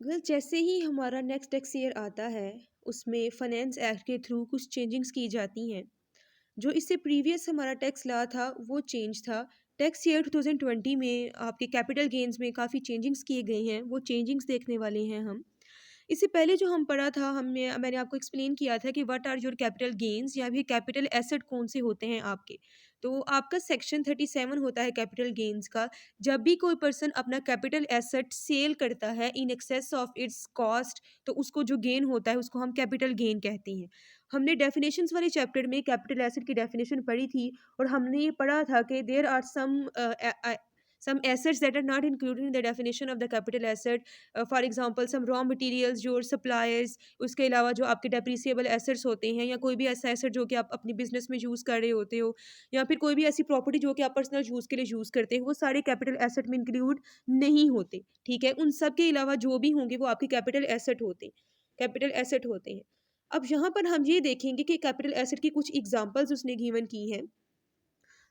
जैसे ही हमारा next tax year आता है, उसमें फाइनेंस एक्ट के थ्रू कुछ चेंजिंग्स की जाती हैं। जो इससे प्रीवियस हमारा टैक्स लॉ था, वो चेंज था। टैक्स ईयर 2020 में आपके कैपिटल गेन्स में काफ़ी चेंजिंग्स किए गए हैं, वो चेंजिंग्स देखने वाले हैं हम। इससे पहले जो हम पढ़ा था, हमने मैंने आपको एक्सप्लेन किया था कि what are your capital gains या फिर कैपिटल एसेट कौन से होते हैं आपके। तो आपका सेक्शन 37 होता है कैपिटल गेन्स का। जब भी कोई पर्सन अपना कैपिटल एसेट सेल करता है in excess of its cost, तो उसको जो गेन होता है उसको हम कैपिटल गेन कहते हैं। हमने डेफिनेशंस वाले चैप्टर में कैपिटल एसेट की डेफिनेशन पढ़ी थी, और हमने ये पढ़ा था कि there are some assets that are not included in the definition of the capital asset. For example some raw materials, your suppliers, उसके अलावा जो आपके डेप्रिसिएबल एसेट्स होते हैं, या कोई भी ऐसा एसेट जो कि आप अपनी बिजनेस में यूज़ कर रहे होते हो, या फिर कोई भी ऐसी प्रॉपर्टी जो कि आप पर्सनल यूज़ के लिए यूज़ करते हो, वो सारे कैपिटल एसेट में इंक्लूड नहीं होते। ठीक है, उन सब के अलावा जो भी होंगे वो आपके कैपिटल एसेट होते हैं, कैपिटल एसेट होते हैं। अब यहाँ पर हम ये देखेंगे कि कैपिटल एसेट की कुछ एग्जांपल्स उसने गिवन की हैं।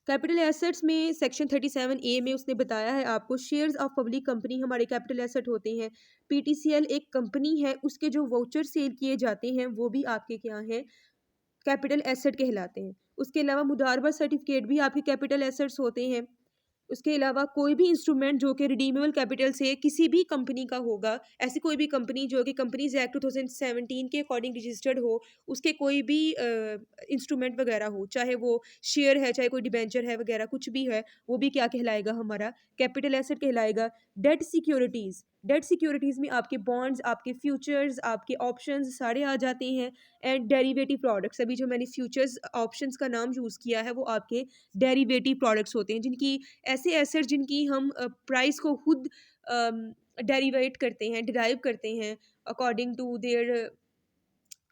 कैपिटल एसेट्स में सेक्शन 37 ए में उसने बताया है आपको, शेयर्स ऑफ पब्लिक कंपनी हमारे कैपिटल एसेट होते हैं। पीटीसीएल एक कंपनी है, उसके जो वाउचर सेल किए जाते हैं वो भी आपके क्या हैं, कैपिटल एसेट कहलाते हैं। उसके अलावा मुदारबा सर्टिफिकेट भी आपके कैपिटल एसेट्स होते हैं। उसके अलावा कोई भी इंस्ट्रूमेंट जो कि रिडीमेबल कैपिटल से किसी भी कंपनी का होगा, ऐसी कोई भी कंपनी जो कि कंपनीज एक्ट 2017 के अकॉर्डिंग रजिस्टर्ड हो, उसके कोई भी इंस्ट्रूमेंट वगैरह हो, चाहे वो शेयर है, चाहे कोई डिबेंचर है वगैरह, कुछ भी है, वो भी क्या कहलाएगा, हमारा कैपिटल एसेट कहलाएगा। डेट सिक्योरिटीज, डेट सिक्योरिटीज में आपके बॉन्ड्स, आपके फ्यूचर्स, आपके ऑप्शंस सारे आ जाते हैं। एंड डेरिवेटिव प्रोडक्ट्स, अभी जो मैंने फ्यूचर्स ऑप्शंस का नाम यूज़ किया है वो आपके डेरिवेटिव प्रोडक्ट्स होते हैं, जिनकी ऐसे एसेट जिनकी हम प्राइस को खुद डेरिवेट करते हैं, डिराइव करते हैं according to their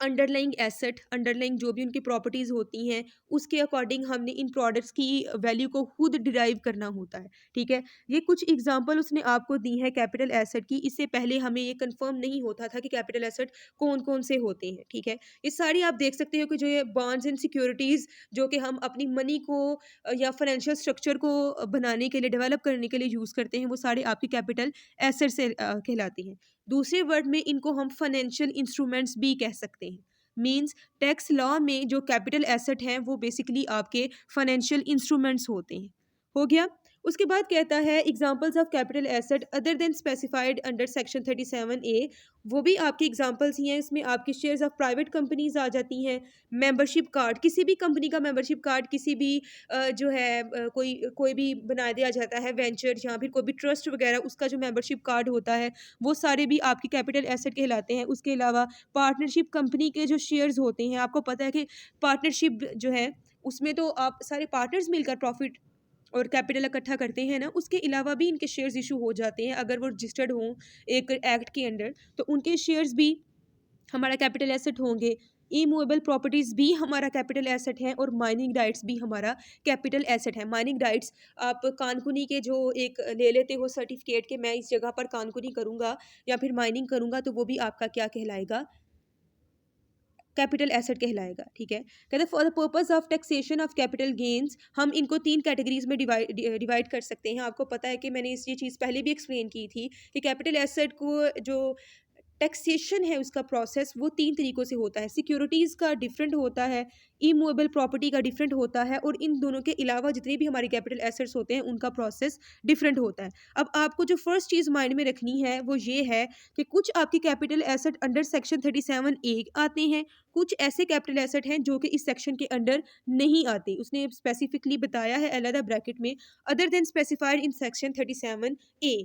underlying asset, underlying जो भी उनकी प्रॉपर्टीज़ होती हैं, उसके अकॉर्डिंग हमने इन प्रोडक्ट्स की वैल्यू को खुद डिराइव करना होता है। ठीक है, ये कुछ एग्जांपल उसने आपको दी है कैपिटल एसेट की। इससे पहले हमें ये कंफर्म नहीं होता था कि कैपिटल एसेट कौन कौन से होते हैं। ठीक है, ये सारी आप देख सकते हो कि जो ये बॉन्ड्स एंड सिक्योरिटीज़ जो कि हम अपनी मनी को या फाइनेंशियल स्ट्रक्चर को बनाने के लिए, डेवलप करने के लिए यूज़ करते हैं, वो सारे आपकी कैपिटल एसेट से कहलाती हैं। दूसरे वर्ड में इनको हम फाइनेंशियल इंस्ट्रूमेंट्स भी कह सकते हैं। मींस टैक्स लॉ में जो कैपिटल एसेट हैं वो बेसिकली आपके फाइनेंशियल इंस्ट्रूमेंट्स होते हैं। हो गया। उसके बाद कहता है examples of capital asset other than specified under section 37 ए। वो भी आपकी एग्जांपल्स ही हैं। इसमें आपकी शेयर्स ऑफ प्राइवेट कंपनीज आ जाती हैं। मेंबरशिप कार्ड, किसी भी कंपनी का मेंबरशिप कार्ड, किसी भी जो है कोई कोई भी बना दिया जाता है वेंचर या फिर कोई भी ट्रस्ट वगैरह, उसका जो मेंबरशिप कार्ड होता है वो सारे भी आपके कैपिटल एसेट कहलाते हैं। उसके अलावा पार्टनरशिप कंपनी के जो शेयर्स होते हैं, आपको पता है कि पार्टनरशिप जो है उसमें तो आप सारे पार्टनर्स मिलकर प्रॉफिट और कैपिटल इकट्ठा करते हैं ना। उसके अलावा भी इनके शेयर्स इशू हो जाते हैं अगर वो रजिस्टर्ड हों एक एक्ट के अंडर, तो उनके शेयर्स भी हमारा कैपिटल एसेट होंगे। इमूवेबल प्रॉपर्टीज भी हमारा कैपिटल एसेट है, और माइनिंग राइट्स भी हमारा कैपिटल एसेट है। माइनिंग राइट्स आप कानकुनी के जो एक ले लेते हो सर्टिफिकेट के, मैं इस जगह पर कानकुनी करूंगा या फिर माइनिंग करूंगा, तो वो भी आपका क्या कहलाएगा, कैपिटल एसेट कहलाएगा। ठीक है, कहते हैं for the purpose of taxation of capital gains, हम इनको 3 कैटेगरीज में डिवाइड कर सकते हैं। आपको पता है कि मैंने ये चीज़ पहले भी एक्सप्लेन की थी कि कैपिटल एसेट को जो टैक्सेशन है उसका प्रोसेस वो 3 तरीकों से होता है। सिक्योरिटीज़ का डिफरेंट होता है, इमूवेबल प्रॉपर्टी का डिफरेंट होता है, और इन दोनों के अलावा जितने भी हमारे कैपिटल एसेट्स होते हैं उनका प्रोसेस डिफरेंट होता है। अब आपको जो फर्स्ट चीज़ माइंड में रखनी है वो ये है कि कुछ आपके कैपिटल एसेट अंडर सेक्शन 37 ए आते हैं, कुछ ऐसे कैपिटल एसेट हैं जो कि इस सेक्शन के अंडर नहीं आते। उसने स्पेसिफिकली बताया है अलग ब्रैकेट में, other than specified in section 37 ए।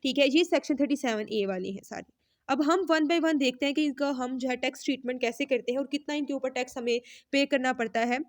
ठीक है, ये सेक्शन 37 ए वाले हैं सारे। अब हम वन बाय वन देखते हैं कि इनका हम जो है टैक्स ट्रीटमेंट कैसे करते हैं और कितना इनके ऊपर टैक्स हमें पे करना पड़ता है।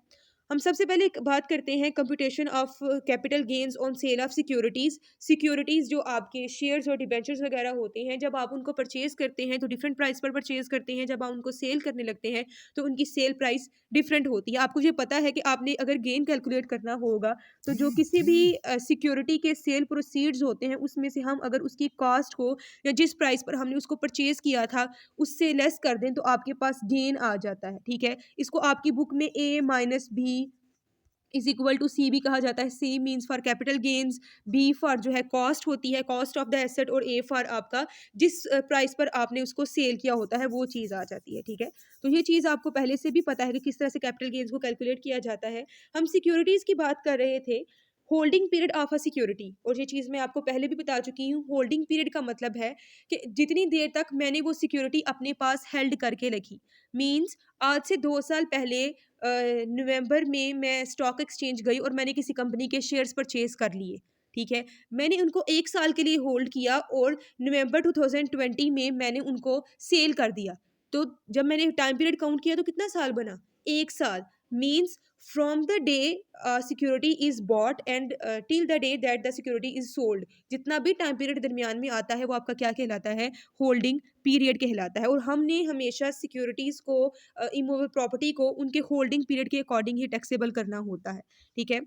हम सबसे पहले एक बात करते हैं computation of capital gains on sale of securities. Securities जो आपके शेयर्स और डिबेंचर्स वगैरह होते हैं, जब आप उनको परचेज़ करते हैं तो डिफरेंट प्राइस पर परचेज़ करते हैं, जब आप उनको सेल करने लगते हैं तो उनकी सेल प्राइस डिफरेंट होती है। आपको ये पता है कि आपने अगर गेन कैलकुलेट करना होगा, तो जो किसी भी सिक्योरिटी के सेल प्रोसीड्स होते हैं उसमें से हम अगर उसकी कॉस्ट को या जिस प्राइस पर हमने उसको परचेज़ किया था उससे लेस कर दें तो आपके पास गेन आ जाता है। ठीक है, इसको आपकी बुक में A minus B is equal to C भी कहा जाता है। C means for capital gains, B for जो है कॉस्ट होती है, कॉस्ट ऑफ द एसेट, और ए फॉर आपका जिस प्राइस पर आपने उसको सेल किया होता है वो चीज़ आ जाती है। ठीक है, तो ये चीज़ आपको पहले से भी पता है कि किस तरह से कैपिटल गेन्स को कैलकुलेट किया जाता है। हम सिक्योरिटीज़ की बात कर रहे थे, holding period of a security, और ये चीज़ मैं आपको पहले भी बता चुकी हूँ। होल्डिंग पीरियड का मतलब है कि जितनी देर तक मैंने वो सिक्योरिटी अपने पास हेल्ड करके रखी। मीन्स आज से 2 साल पहले नवंबर में मैं स्टॉक एक्सचेंज गई और मैंने किसी कंपनी के शेयर्स परचेज कर लिए। ठीक है, मैंने उनको 1 साल के लिए होल्ड किया और नवंबर 2020 में मैंने उनको सेल कर दिया। तो जब मैंने टाइम पीरियड काउंट किया तो कितना साल बना? 1 साल। Means from the day security is bought and till the day that the security is sold, जितना भी टाइम पीरियड दरमियान में आता है वो आपका क्या कहलाता है? होल्डिंग पीरियड कहलाता है। और हमने हमेशा सिक्योरिटीज़ को, इमूवेबल प्रॉपर्टी को उनके होल्डिंग पीरियड के अकॉर्डिंग ही टैक्सेबल करना होता है। ठीक है,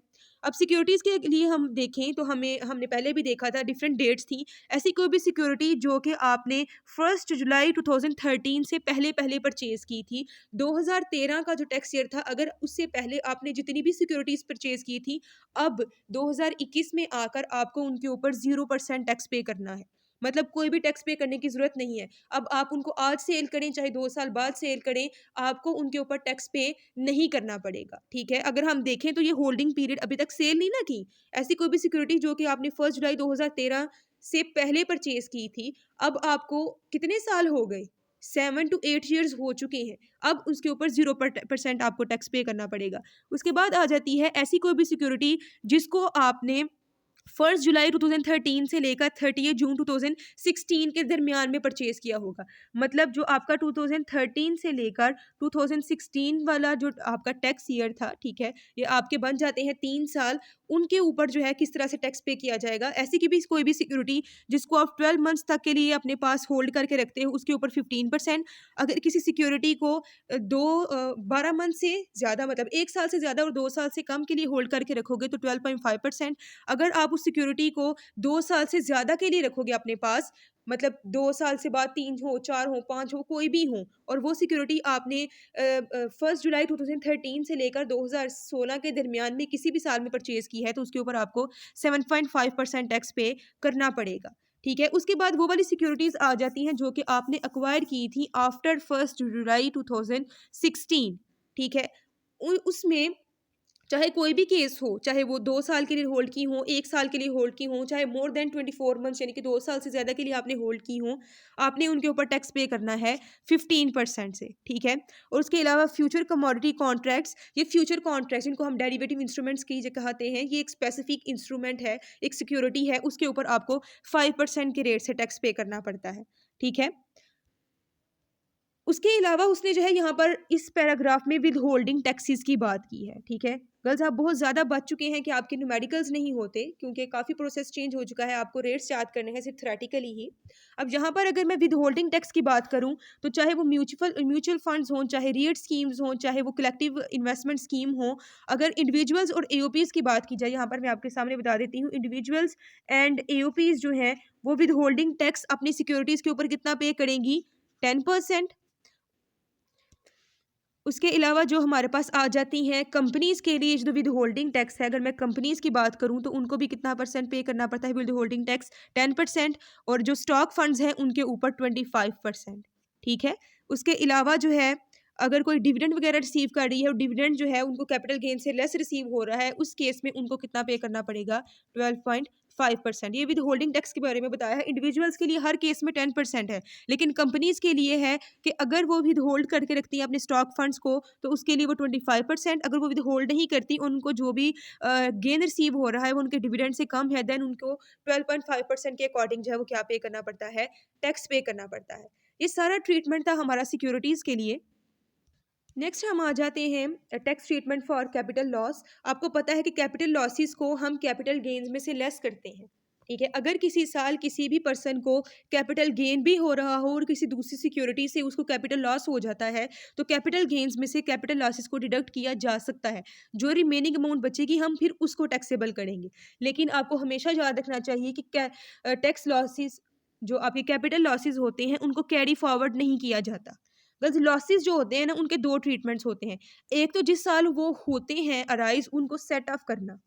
अब सिक्योरिटीज़ के लिए हम देखें तो हमने पहले भी देखा था, डिफरेंट डेट्स थी। ऐसी कोई भी सिक्योरिटी जो कि आपने 1 जुलाई 2013 से पहले पहले परचेज की थी, 2013 का जो टैक्स ईयर था, अगर उससे पहले आपने जितनी भी सिक्योरिटीज़ परचेज की थी, अब 2021 में आकर आपको उनके ऊपर 0% टैक्स पे करना है। मतलब कोई भी टैक्स पे करने की ज़रूरत नहीं है। अब आप उनको आज सेल करें चाहे 2 साल बाद सेल करें, आपको उनके ऊपर टैक्स पे नहीं करना पड़ेगा। ठीक है, अगर हम देखें तो ये होल्डिंग पीरियड अभी तक सेल नहीं ना की। ऐसी कोई भी सिक्योरिटी जो कि आपने 1 जुलाई 2013 से पहले परचेज की थी, अब आपको कितने साल हो गए? 7 to 8 ईयर्स हो चुके हैं। अब उसके ऊपर 0% आपको टैक्स पे करना पड़ेगा। उसके बाद आ जाती है ऐसी कोई भी सिक्योरिटी जिसको आपने 1 जुलाई 2013 से लेकर 30 जून 2016 के दरमियान में परचेज किया होगा। मतलब जो आपका 2013 से लेकर 2016 वाला जो आपका टैक्स ईयर था, ठीक है, ये आपके बन जाते हैं 3 साल। उनके ऊपर जो है किस तरह से टैक्स पे किया जाएगा। ऐसी की भी कोई भी सिक्योरिटी जिसको आप 12 मंथ्स तक के लिए अपने पास होल्ड करके रखते हो, उसके ऊपर 15%। अगर किसी सिक्योरिटी को 12 मंथ से ज़्यादा, मतलब 1 साल से ज़्यादा और 2 साल से कम के लिए होल्ड करके रखोगे तो 12.5%। अगर आप उस सिक्योरिटी को 2 साल से ज़्यादा के लिए रखोगे अपने पास, मतलब 2 साल से बाद 3 हो, 4 हो, 5 हो, कोई भी हो, और वो सिक्योरिटी आपने 1 जुलाई 2013 से लेकर 2016 के दरमियान में किसी भी साल में परचेज़ की है, तो उसके ऊपर आपको 7.5% टैक्स पे करना पड़ेगा। ठीक है? उसके बाद वो वाली सिक्योरिटीज़ आ जाती हैं जो कि आपने एक्वायर की थी आफ्टर 1 जुलाई 2016। ठीक है? उ उसमें चाहे कोई भी केस हो, चाहे वो 2 साल के लिए होल्ड की हों, 1 साल के लिए होल्ड की हों, चाहे मोर देन 24 मंथ्स यानी कि 2 साल से ज़्यादा के लिए आपने होल्ड की हों, आपने उनके ऊपर टैक्स पे करना है 15% से, ठीक है? और उसके अलावा फ्यूचर कमोडिटी कॉन्ट्रैक्ट्स, ये फ्यूचर कॉन्ट्रैक्ट्स जिनको हम डेरिवेटिव इंस्ट्रूमेंट्स की ज कहते हैं, ये एक स्पेसिफिक इंस्ट्रूमेंट है, एक सिक्योरिटी है, उसके ऊपर आपको 5% के रेट से टैक्स पे करना पड़ता है, ठीक है? उसके अलावा उसने जो है यहाँ पर इस पैराग्राफ में विदहोल्डिंग टैक्सेस की बात की है, ठीक है? गर्ल्स आप बहुत ज़्यादा बच चुके हैं कि आपके न्यूमेरिकल्स नहीं होते, क्योंकि काफ़ी प्रोसेस चेंज हो चुका है, आपको रेट्स याद करने हैं सिर्फ थ्योरेटिकली ही। अब यहाँ पर अगर मैं विदहोल्डिंग टैक्स की बात करूँ, तो चाहे वो म्यूचुअल फंड्स हों, चाहे रीट स्कीम्स हों, चाहे वो कलेक्टिव इन्वेस्टमेंट स्कीम हो, अगर इंडिविजुअल्स और एओपीज़ की बात की जाए, यहाँ पर मैं आपके सामने बता देती हूँ, इंडिविजुअल्स एंड एओपीज़ जो हैं, वो विदहोल्डिंग टैक्स अपनी सिक्योरिटीज़ के ऊपर कितना पे करेंगी? 10%। उसके अलावा जो हमारे पास आ जाती हैं कंपनीज़ के लिए जो विदहोल्डिंग टैक्स है, अगर मैं कंपनीज़ की बात करूँ तो उनको भी कितना परसेंट पे करना पड़ता है विदहोल्डिंग टैक्स? 10%। और जो स्टॉक फंड्स हैं उनके ऊपर 25%। ठीक है? उसके अलावा जो है अगर कोई डिविडेंड वगैरह रिसीव कर रही है और डिविडेंड जो है उनको कैपिटल गेन से लेस रिसीव हो रहा है, उस केस में उनको कितना पे करना पड़ेगा? 12.5%। ये विदहोल्डिंग टैक्स के बारे में बताया है। इंडिविजुअल्स के लिए हर केस में 10% है, लेकिन कंपनीज़ के लिए है कि अगर वो विदहोल्ड करके रखती हैं अपने स्टॉक फंड्स को, तो उसके लिए वो 25%। अगर वो विदहोल्ड नहीं करती, उनको जो भी गेन रिसीव हो रहा है वो उनके डिविडेंड से कम है, देन उनको 12.5% के अकॉर्डिंग जो है वो क्या पे करना पड़ता है? टैक्स पे करना पड़ता है। ये सारा ट्रीटमेंट था हमारा सिक्योरिटीज़ के लिए। नेक्स्ट हम आ जाते हैं tax treatment for capital loss. आपको पता है कि कैपिटल लॉसेस को हम कैपिटल गेन्स में से लेस करते हैं। ठीक है, अगर किसी साल किसी भी पर्सन को कैपिटल गेन भी हो रहा हो और किसी दूसरी सिक्योरिटी से उसको कैपिटल लॉस हो जाता है, तो कैपिटल गेन्स में से कैपिटल लॉसेस को डिडक्ट किया जा सकता है। जो रिमेनिंग अमाउंट बचेगी हम फिर उसको टैक्सेबल करेंगे। लेकिन आपको हमेशा याद रखना चाहिए कि टैक्स लॉसेस जो आपके कैपिटल लॉसेस होते हैं उनको कैरी फॉरवर्ड नहीं किया जाता। गर्ल्स लॉसेस जो होते हैं ना उनके दो ट्रीटमेंट्स होते हैं। एक तो जिस साल वो होते हैं अराइज उनको सेट ऑफ करना,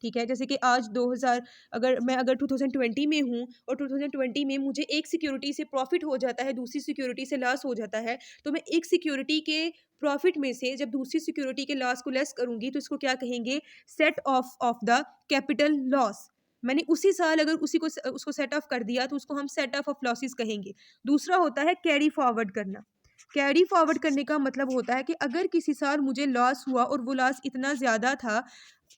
ठीक है। जैसे कि आज 2000 अगर 2020 में हूँ और 2020 में मुझे एक सिक्योरिटी से प्रॉफिट हो जाता है, दूसरी सिक्योरिटी से लॉस हो जाता है, तो मैं एक सिक्योरिटी के प्रॉफिट में से जब दूसरी सिक्योरिटी के लॉस को लेस करूंगी तो इसको क्या कहेंगे, set of of the capital loss. मैंने उसी साल अगर उसको सेट ऑफ कर दिया तो उसको हम सेट ऑफ लॉसेस कहेंगे। दूसरा होता है कैरी फॉरवर्ड करना। कैरी फॉरवर्ड करने का मतलब होता है कि अगर किसी साल मुझे लॉस हुआ और वो लॉस इतना ज़्यादा था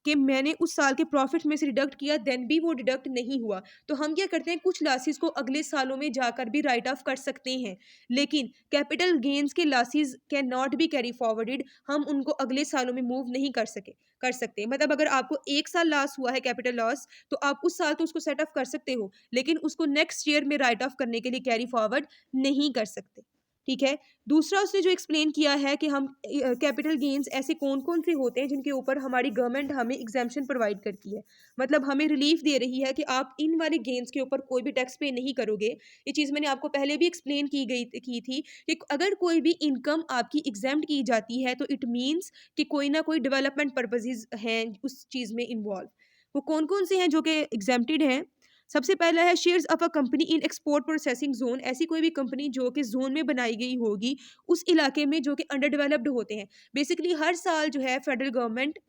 कि मैंने उस साल के प्रॉफिट में से डिडक्ट किया, देन भी वो डिडक्ट नहीं हुआ, तो हम क्या करते हैं, कुछ लॉसेस को अगले सालों में जाकर भी राइट ऑफ कर सकते हैं। लेकिन कैपिटल गेन्स के losses can not be carry forwarded, हम उनको अगले सालों में मूव नहीं कर सकते। मतलब अगर आपको एक साल लॉस हुआ है कैपिटल लॉस, तो आप उस साल तो उसको सेट ऑफ कर सकते हो, लेकिन उसको नेक्स्ट ईयर में राइट ऑफ करने के लिए कैरी फॉरवर्ड नहीं कर सकते, ठीक है। दूसरा उसने जो एक्सप्लेन किया है कि हम कैपिटल गेन्स ऐसे कौन कौन से होते हैं जिनके ऊपर हमारी गवर्नमेंट हमें एग्जाम्पशन प्रोवाइड करती है, मतलब हमें रिलीफ दे रही है कि आप इन वाले गेन्स के ऊपर कोई भी टैक्स पे नहीं करोगे। ये चीज़ मैंने आपको पहले भी एक्सप्लेन की थी कि अगर कोई भी इनकम आपकी एग्जाम्प्ट की जाती है तो इट मीन्स कि कोई ना कोई डेवलपमेंट पर्पजेज हैं उस चीज़ में इन्वॉल्व। वो कौन कौन से हैं जो कि एग्जाम्प्टेड हैं? सबसे पहला है shares of a company in export processing zone. ऐसी कोई भी कंपनी जो कि जोन में बनाई गई होगी उस इलाके में जो कि अंडर डेवलप्ड होते हैं। बेसिकली हर साल जो है फेडरल गवर्नमेंट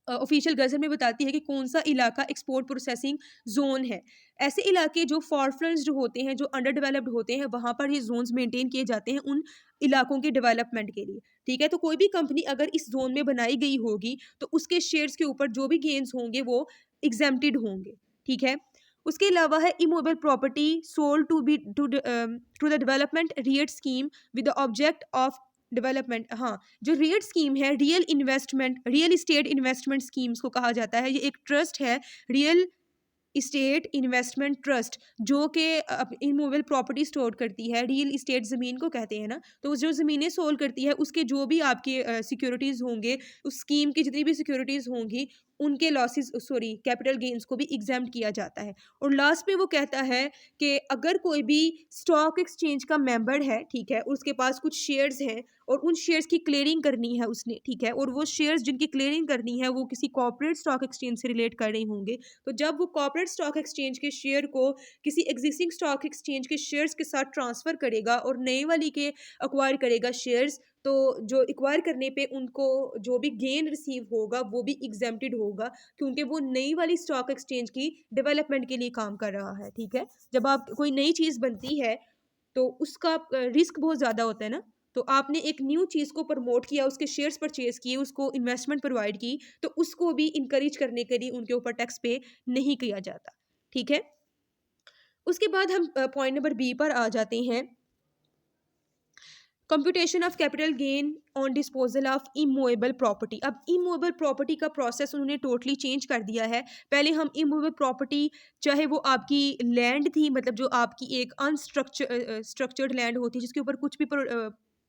ऑफिशियल गजट में बताती है कि कौन सा इलाका एक्सपोर्ट प्रोसेसिंग जोन है। ऐसे इलाके जो फॉरफ्रंट्स जो होते हैं, जो अंडर डेवलप्ड होते हैं, वहाँ पर ये जोन्स मेंटेन किए जाते हैं उन इलाकों के डेवलपमेंट के लिए, ठीक है। तो कोई भी कंपनी अगर इस जोन में बनाई गई होगी तो उसके शेयर्स के ऊपर जो भी गेन्स होंगे वो एग्जेम्प्टेड होंगे, ठीक है। उसके अलावा है immovable property sold to the development REIT scheme with the object of development. हाँ, जो रिएट स्कीम है, रियल इस्टेट इन्वेस्टमेंट स्कीम्स को कहा जाता है। ये एक ट्रस्ट है, रियल इस्टेट इन्वेस्टमेंट ट्रस्ट, जो कि इमूवेबल प्रॉपर्टी स्टोर करती है। रियल इस्टेट ज़मीन को कहते हैं ना, तो जो ज़मीनें सोल्ड करती है उसके जो भी आपके सिक्योरिटीज़ होंगे, उस स्कीम की जितनी भी सिक्योरिटीज़ होंगी, उनके लॉसेस सॉरी कैपिटल गेन्स को भी एग्जाम्प्ट किया जाता है। और लास्ट में वो कहता है कि अगर कोई भी स्टॉक एक्सचेंज का मेंबर है, ठीक है, उसके पास कुछ शेयर्स हैं और उन शेयर्स की क्लियरिंग करनी है उसने, ठीक है, और वो शेयर्स जिनकी क्लियरिंग करनी है वो किसी कॉर्पोरेट स्टॉक एक्सचेंज से रिलेट कर रहे होंगे, तो जब वो कॉर्पोरेट स्टॉक एक्सचेंज के शेयर को किसी एग्जिस्टिंग स्टॉक एक्सचेंज के शेयर्स के साथ ट्रांसफ़र करेगा और नए वाली के एक्वायर करेगा शेयर्स, तो जो एक्वायर करने पे उनको जो भी गेन रिसीव होगा वो भी एग्जेम्प्टेड होगा, क्योंकि वो नई वाली स्टॉक एक्सचेंज की डेवलपमेंट के लिए काम कर रहा है, ठीक है। जब आप कोई नई चीज़ बनती है तो उसका रिस्क बहुत ज़्यादा होता है ना, तो आपने एक न्यू चीज़ को प्रमोट किया, उसके शेयर्स परचेज किए, उसको इन्वेस्टमेंट प्रोवाइड की, तो उसको भी इनकरेज करने के लिए उनके ऊपर टैक्स पे नहीं किया जाता, ठीक है। उसके बाद हम पॉइंट नंबर बी पर आ जाते हैं, computation of capital gain on disposal of immovable property. अब इमूवेबल प्रॉपर्टी का प्रोसेस उन्होंने टोटली चेंज कर दिया है। पहले हम इमूवेबल प्रॉपर्टी, चाहे वो आपकी लैंड थी, मतलब जो आपकी एक स्ट्रक्चर्ड लैंड होती है जिसके ऊपर कुछ भी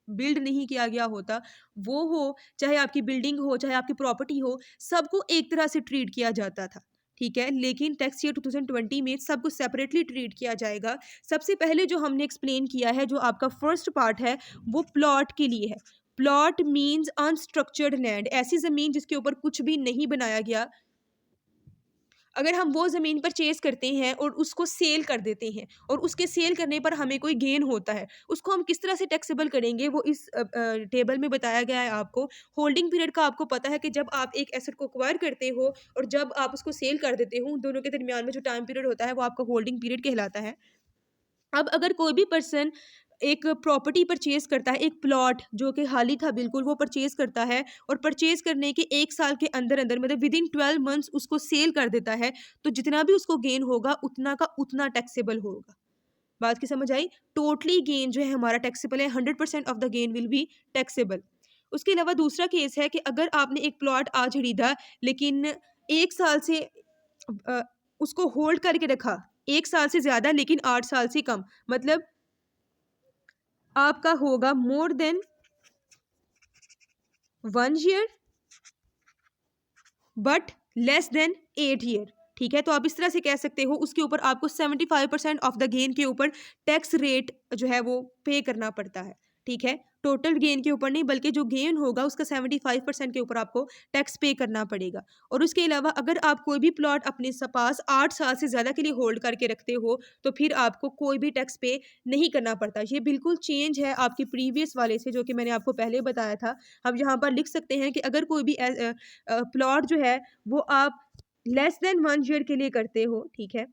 बिल्ड नहीं किया गया होता, वो हो, चाहे आपकी बिल्डिंग हो, चाहे आपकी प्रॉपर्टी हो, सबको एक तरह से ट्रीट किया जाता था, ठीक है। लेकिन टैक्स ईयर 2020 में सबको सेपरेटली ट्रीट किया जाएगा। सबसे पहले जो हमने एक्सप्लेन किया है, जो आपका फर्स्ट पार्ट है, वो प्लॉट के लिए है। प्लॉट मीन्स अनस्ट्रक्चर्ड लैंड, ऐसी ज़मीन जिसके ऊपर कुछ भी नहीं बनाया गया। अगर हम वो ज़मीन परचेज़ करते हैं और उसको सेल कर देते हैं और उसके सेल करने पर हमें कोई गेन होता है, उसको हम किस तरह से टैक्सेबल करेंगे, वो इस टेबल में बताया गया है आपको। होल्डिंग पीरियड का आपको पता है कि जब आप एक एसेट को एक्वायर करते हो और जब आप उसको सेल कर देते हो, उन दोनों के दरमियान में जो टाइम पीरियड होता है वो आपका होल्डिंग पीरियड कहलाता है। अब अगर कोई भी पर्सन एक प्रॉपर्टी परचेज करता है, एक प्लॉट जो कि खाली था बिल्कुल, वो परचेज करता है और परचेज करने के 1 साल के अंदर अंदर, मतलब विद इन 12 मंथ्स उसको सेल कर देता है, तो जितना भी उसको गेन होगा उतना का उतना टैक्सेबल होगा। बात की समझ आई? टोटली गेन जो है हमारा टैक्सेबल है, 100% of the gain will be taxable. उसके अलावा दूसरा केस है कि अगर आपने एक प्लॉट आज खरीदा, लेकिन 1 साल से अ, उसको होल्ड करके रखा, 1 साल से ज़्यादा लेकिन 8 साल से कम, मतलब आपका होगा more than 1 year but less than 8 year, ठीक है। तो आप इस तरह से कह सकते हो, उसके ऊपर आपको 75% ऑफ द गेन के ऊपर टैक्स रेट जो है वो पे करना पड़ता है, ठीक है, टोटल गेन के ऊपर नहीं, बल्कि जो गेन होगा उसका 75% के ऊपर आपको टैक्स पे करना पड़ेगा। और उसके अलावा अगर आप कोई भी प्लॉट अपने पास 8 साल से ज़्यादा के लिए होल्ड करके रखते हो, तो फिर आपको कोई भी टैक्स पे नहीं करना पड़ता। ये बिल्कुल चेंज है आपकी प्रीवियस वाले से, जो कि मैंने आपको पहले बताया था। हम यहाँ पर लिख सकते हैं कि अगर कोई भी प्लॉट जो है वो आप लेस देन 1 ईयर के लिए करते हो, ठीक है?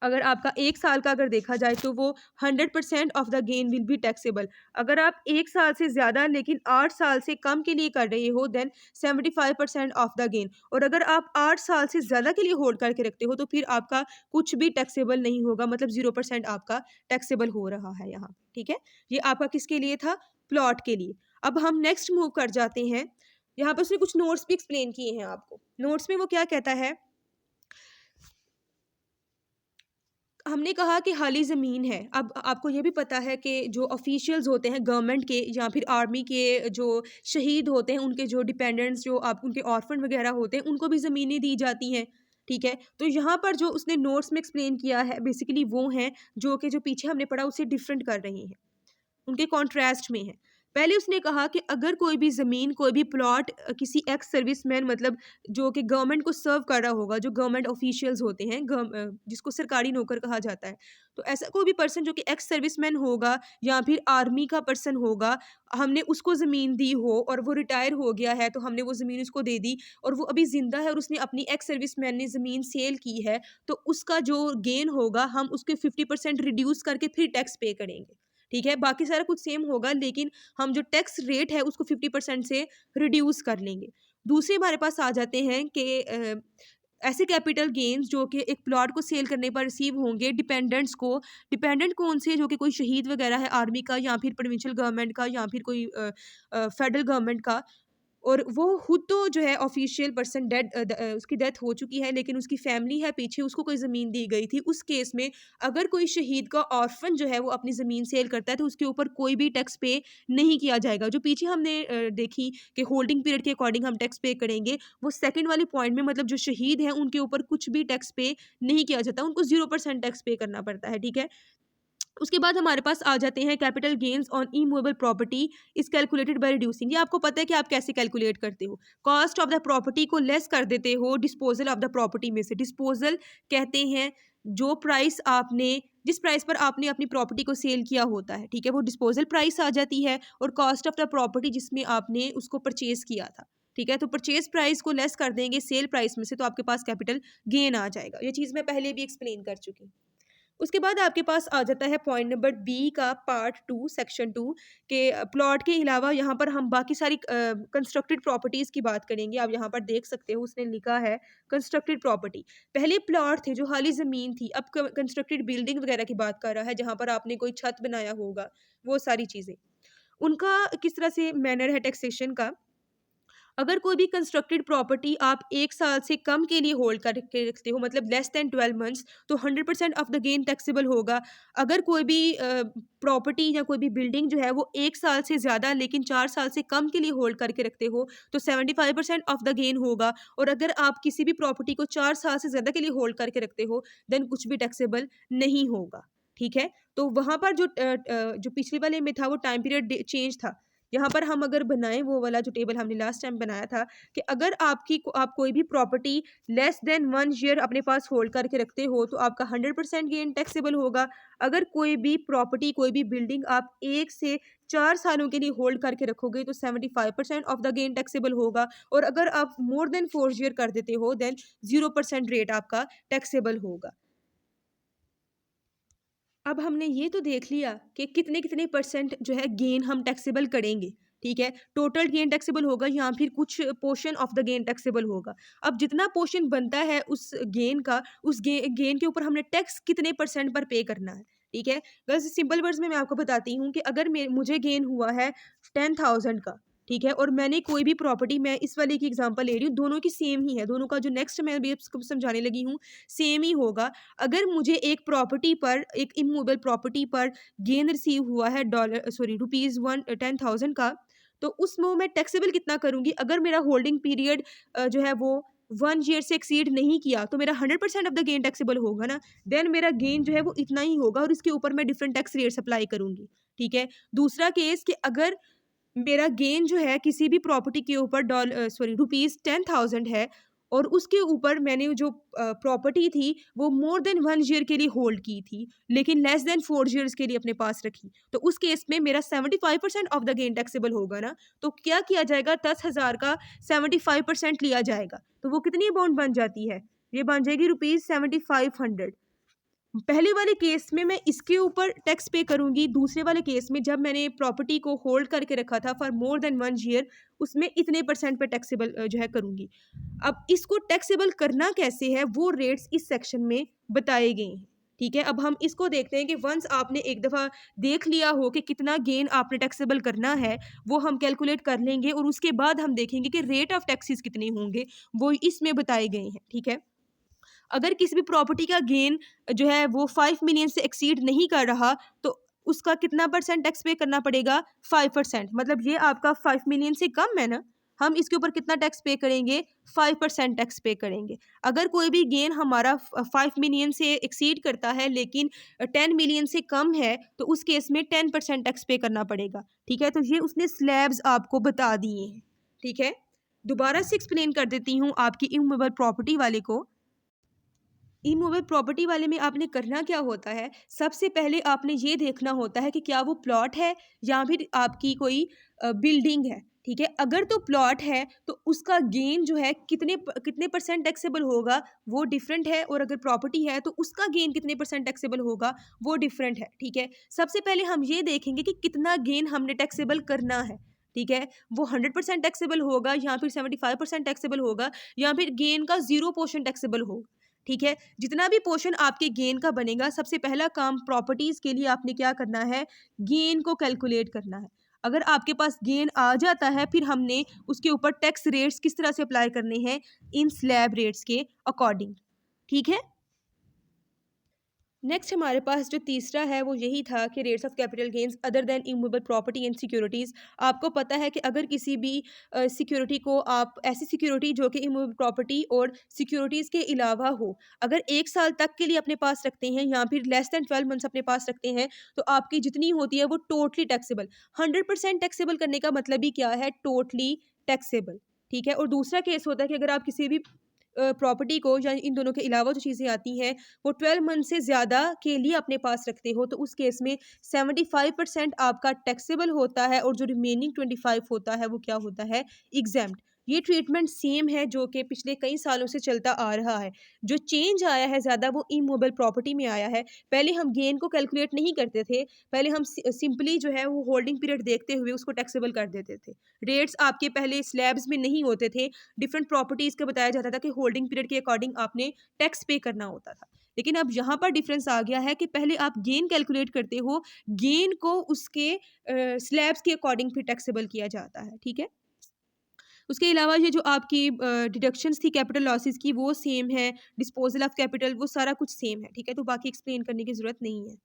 अगर आपका 1 साल का अगर देखा जाए तो वो 100% of the gain will be taxable. अगर आप 1 साल से ज़्यादा लेकिन 8 साल से कम के लिए कर रहे हो, देन 75% ऑफ द गेन। और अगर आप 8 साल से ज़्यादा के लिए होल्ड करके रखते हो, तो फिर आपका कुछ भी टैक्सेबल नहीं होगा, मतलब 0% आपका टैक्सेबल हो रहा है यहाँ, ठीक है? ये आपका किसके लिए था? प्लॉट के लिए। अब हम नेक्स्ट मूव कर जाते हैं। यहाँ पे उसने कुछ नोट्स भी एक्सप्लेन किए हैं आपको। नोट्स में वो क्या कहता है, हमने कहा कि खाली ज़मीन है। अब आपको ये भी पता है कि जो ऑफ़िशियल्स होते हैं गवर्नमेंट के या फिर आर्मी के, जो शहीद होते हैं, उनके जो डिपेंडेंट्स, जो आप उनके ऑर्फन वग़ैरह होते हैं, उनको भी ज़मीनें दी जाती हैं, ठीक है? तो यहाँ पर जो उसने नोट्स में एक्सप्लेन किया है, बेसिकली वो हैं जो कि जो पीछे हमने पढ़ा उससे डिफरेंट कर रही हैं। उनके कॉन्ट्रास्ट में है। पहले उसने कहा कि अगर कोई भी ज़मीन, कोई भी प्लॉट किसी एक्स सर्विसमैन, मतलब जो कि गवर्नमेंट को सर्व कर रहा होगा, जो गवर्नमेंट ऑफिशियल्स होते हैं, जिसको सरकारी नौकर कहा जाता है। तो ऐसा कोई भी पर्सन जो कि एक्स सर्विसमैन होगा या फिर आर्मी का पर्सन होगा, हमने उसको ज़मीन दी हो और वो रिटायर हो गया है, तो हमने वो ज़मीन उसको दे दी और वो अभी ज़िंदा है और उसने अपनी एक्स सर्विसमैन ने ज़मीन सेल की है, तो उसका जो गेन होगा हम उसके 50% रिड्यूस करके फिर टैक्स पे करेंगे। ठीक है? बाकी सारा कुछ सेम होगा, लेकिन हम जो टैक्स रेट है उसको 50% से रिड्यूस कर लेंगे। दूसरे हमारे पास आ जाते हैं कि ऐसे कैपिटल गेन्स जो कि एक प्लॉट को सेल करने पर रिसीव होंगे डिपेंडेंट्स को। डिपेंडेंट कौन से? जो कि कोई शहीद वगैरह है आर्मी का या फिर प्रोविंशियल गवर्नमेंट का या फिर कोई फेडरल गवर्नमेंट का। और वो खुद तो जो है ऑफिशियल पर्सन उसकी डेथ हो चुकी है, लेकिन उसकी फैमिली है पीछे, उसको कोई ज़मीन दी गई थी। उस केस में अगर कोई शहीद का ऑर्फन जो है वो अपनी ज़मीन सेल करता है, तो उसके ऊपर कोई भी टैक्स पे नहीं किया जाएगा। जो पीछे हमने देखी कि होल्डिंग पीरियड के अकॉर्डिंग हम टैक्स पे करेंगे, वो सेकंड वाले पॉइंट में, मतलब जो शहीद हैं उनके ऊपर कुछ भी टैक्स पे नहीं किया जाता, उनको 0% टैक्स पे करना पड़ता है, ठीक है? उसके बाद हमारे पास आ जाते हैं capital gains on immovable property is calculated by reducing. ये आपको पता है कि आप कैसे कैलकुलेट करते हो। कॉस्ट ऑफ द प्रॉपर्टी को लेस कर देते हो डिस्पोजल ऑफ द प्रॉपर्टी में से। डिस्पोजल कहते हैं जो प्राइस आपने, जिस प्राइस पर आपने अपनी प्रॉपर्टी को सेल किया होता है, ठीक है, वो डिस्पोजल प्राइस आ जाती है। और कॉस्ट ऑफ द प्रॉपर्टी जिसमें आपने उसको परचेज किया था, ठीक है, तो परचेज प्राइस को लेस कर देंगे सेल प्राइस में से, तो आपके पास कैपिटल गेन आ जाएगा। ये चीज़ मैं पहले भी एक्सप्लेन कर चुकी हूँ। उसके बाद आपके पास आ जाता है पॉइंट नंबर बी का पार्ट 2 सेक्शन 2 के प्लॉट के अलावा यहाँ पर हम बाकी सारी कंस्ट्रक्टेड प्रॉपर्टीज़ की बात करेंगे। आप यहाँ पर देख सकते हो उसने लिखा है कंस्ट्रक्टेड प्रॉपर्टी। पहले प्लॉट थे जो खाली ज़मीन थी, अब कंस्ट्रक्टेड बिल्डिंग वगैरह की बात कर रहा है, जहाँ पर आपने कोई छत बनाया होगा, वो सारी चीज़ें। उनका किस तरह से मैनर है टैक्सेशन का। अगर कोई भी कंस्ट्रक्टेड प्रॉपर्टी आप 1 साल से कम के लिए होल्ड करके रखते हो, मतलब लेस देन 12 मंथ्स, तो 100% ऑफ द गेन टैक्सेबल होगा। अगर कोई भी प्रॉपर्टी या कोई भी बिल्डिंग जो है वो 1 साल से ज़्यादा लेकिन 4 साल से कम के लिए होल्ड करके रखते हो, तो 75% ऑफ द गेन होगा। और अगर आप किसी भी प्रॉपर्टी को 4 साल से ज़्यादा के लिए होल्ड करके रखते हो, देन कुछ भी टैक्सेबल नहीं होगा, ठीक है? तो वहाँ पर जो पिछले वाले में था वो टाइम पीरियड चेंज था। यहाँ पर हम अगर बनाएँ वो वाला जो टेबल हमने लास्ट टाइम बनाया था, कि अगर आप कोई भी प्रॉपर्टी लेस देन 1 ईयर अपने पास होल्ड करके रखते हो, तो आपका 100% गेन टैक्सेबल होगा। अगर कोई भी प्रॉपर्टी, कोई भी बिल्डिंग आप 1 से 4 सालों के लिए होल्ड करके रखोगे, तो 75% ऑफ द गेन टैक्सेबल होगा। और अगर आप मोर देन 4 ईयर कर देते हो, देन 0% रेट आपका टैक्सेबल होगा। अब हमने ये तो देख लिया कि कितने-कितने परसेंट जो है गेन हम टैक्सेबल करेंगे, ठीक है? टोटल गेन टैक्सेबल होगा या फिर कुछ portion of the gain taxable होगा। अब जितना पोर्शन बनता है उस गेन का, उस गेन के ऊपर हमने टैक्स कितने परसेंट पर पे करना है, ठीक है? वैसे सिंपल वर्ड्स में मैं आपको बताती हूँ कि अगर मुझे गेन हुआ है 10,000 का, ठीक है? और मैंने कोई भी प्रॉपर्टी, मैं इस वाले की एग्ज़ाम्पल ले रही हूँ, दोनों की सेम ही है, दोनों का जो नेक्स्ट मैं अभी आपको समझाने लगी हूँ, सेम ही होगा। अगर मुझे एक प्रॉपर्टी पर, एक इमूवेबल प्रॉपर्टी पर गेन रिसीव हुआ है रुपीज़ 10,000 का, तो उसमें मैं टैक्सेबल कितना करूँगी? अगर मेरा होल्डिंग पीरियड जो है वो 1 ईयर से एक्सीड नहीं किया, तो मेरा 100% ऑफ द गेन टैक्सेबल होगा ना। देन मेरा गेन जो है वो इतना ही होगा और इसके ऊपर मैं डिफरेंट टैक्स रेट्स अप्लाई करूँगी, ठीक है। दूसरा केस कि अगर मेरा गेन जो है किसी भी प्रॉपर्टी के ऊपर रुपीज़ 10,000 है और उसके ऊपर मैंने जो प्रॉपर्टी थी वो मोर देन 1 ईयर के लिए होल्ड की थी, लेकिन लेस देन 4 ईयर्स के लिए अपने पास रखी। तो उस केस में मेरा 75% ऑफ द गेन टैक्सेबल होगा ना, तो क्या किया जाएगा 10,000 का 75% लिया जाएगा। तो वो कितनी अमाउंट बन जाती है? ये बन जाएगी रुपीज़ 7500। पहले वाले केस में मैं इसके ऊपर टैक्स पे करूँगी, दूसरे वाले केस में जब मैंने प्रॉपर्टी को होल्ड करके रखा था फॉर मोर देन 1 ईयर, उसमें इतने परसेंट पे टैक्सेबल जो है करूँगी। अब इसको टैक्सेबल करना कैसे है, वो रेट्स इस सेक्शन में बताए गए हैं, ठीक है। अब हम इसको देखते हैं कि वंस आपने एक दफ़ा देख लिया हो कि कितना गेन आपने टैक्सेबल करना है, वो हम कैलकुलेट कर लेंगे और उसके बाद हम देखेंगे कि रेट ऑफ टैक्सेस कितने होंगे, वो इसमें बताए गए हैं, ठीक है। अगर किसी भी प्रॉपर्टी का गेन जो है वो 5 मिलियन से एक्सीड नहीं कर रहा, तो उसका कितना परसेंट टैक्स पे करना पड़ेगा? 5%। मतलब ये आपका 5 मिलियन से कम है ना, हम इसके ऊपर कितना टैक्स पे करेंगे? 5% टैक्स पे करेंगे। अगर कोई भी गेन हमारा 5 मिलियन से एक्सीड करता है लेकिन 10 मिलियन से कम है, तो उस केस में 10% टैक्स पे करना पड़ेगा, ठीक है। तो ये उसने स्लैब्स आपको बता दिए हैं, ठीक है। दोबारा से एक्सप्लेन कर देती हूँ आपकी इमूवेबल प्रॉपर्टी वाले को। इमूवेबल प्रॉपर्टी वाले में आपने करना क्या होता है, सबसे पहले आपने ये देखना होता है कि क्या वो प्लॉट है या फिर आपकी कोई बिल्डिंग है, ठीक है। अगर तो प्लॉट है तो उसका गेन जो है कितने परसेंट टैक्सेबल होगा, वो डिफरेंट है, और अगर प्रॉपर्टी है तो उसका गेन कितने परसेंट टैक्सेबल होगा, वो डिफरेंट है, ठीक है। सबसे पहले हम ये देखेंगे कि कितना गेन हमने टैक्सेबल करना है, ठीक है। वो 100% टैक्सेबल होगा या फिर 75% टैक्सेबल होगा या फिर गेन का 0% टैक्सेबल होगा, ठीक है। जितना भी पोर्शन आपके गेन का बनेगा, सबसे पहला काम प्रॉपर्टीज के लिए आपने क्या करना है, गेन को कैलकुलेट करना है। अगर आपके पास गेन आ जाता है, फिर हमने उसके ऊपर टैक्स रेट्स किस तरह से अप्लाई करने हैं, इन स्लैब रेट्स के अकॉर्डिंग, ठीक है। नेक्स्ट हमारे पास जो तीसरा है वो यही था कि rates of capital gains other than immovable property and securities. आपको पता है कि अगर किसी भी सिक्योरिटी को आप ऐसी सिक्योरिटी जो कि इमूवेबल प्रॉपर्टी और सिक्योरिटीज़ के अलावा हो, अगर 1 साल तक के लिए अपने पास रखते हैं या फिर लेस दैन 12 मंथ्स अपने पास रखते हैं, तो आपकी जितनी होती है वो टोटली टैक्सेबल। 100% टैक्सेबल करने का मतलब ही क्या है, टोटली टैक्सेबल, ठीक है। और दूसरा केस होता है कि अगर आप किसी भी प्रॉपर्टी को या इन दोनों के अलावा जो चीज़ें आती हैं वो 12 मंथ से ज़्यादा के लिए अपने पास रखते हो, तो उस केस में 75% आपका टैक्सेबल होता है और जो रिमेनिंग 25 होता है वो क्या होता है, एग्जैम्प्ट। ये ट्रीटमेंट सेम है जो कि पिछले कई सालों से चलता आ रहा है। जो चेंज आया है ज़्यादा वो इमूवेबल प्रॉपर्टी में आया है। पहले हम गेन को कैलकुलेट नहीं करते थे, पहले हम सिंपली जो है वो होल्डिंग पीरियड देखते हुए उसको टैक्सेबल कर देते थे। रेट्स आपके पहले स्लैब्स में नहीं होते थे, डिफरेंट प्रॉपर्टीज़ का बताया जाता था कि होल्डिंग पीरियड के अकॉर्डिंग आपने टैक्स पे करना होता था। लेकिन अब यहाँ पर डिफरेंस आ गया है कि पहले आप गेन कैलकुलेट करते हो, गेन को उसके स्लैब्स के अकॉर्डिंग फिर टैक्सेबल किया जाता है, ठीक है। उसके अलावा ये जो आपकी डिडक्शंस थी कैपिटल लॉसेस की वो सेम है, डिस्पोजल ऑफ कैपिटल वो सारा कुछ सेम है, ठीक है। तो बाकी एक्सप्लेन करने की ज़रूरत नहीं है।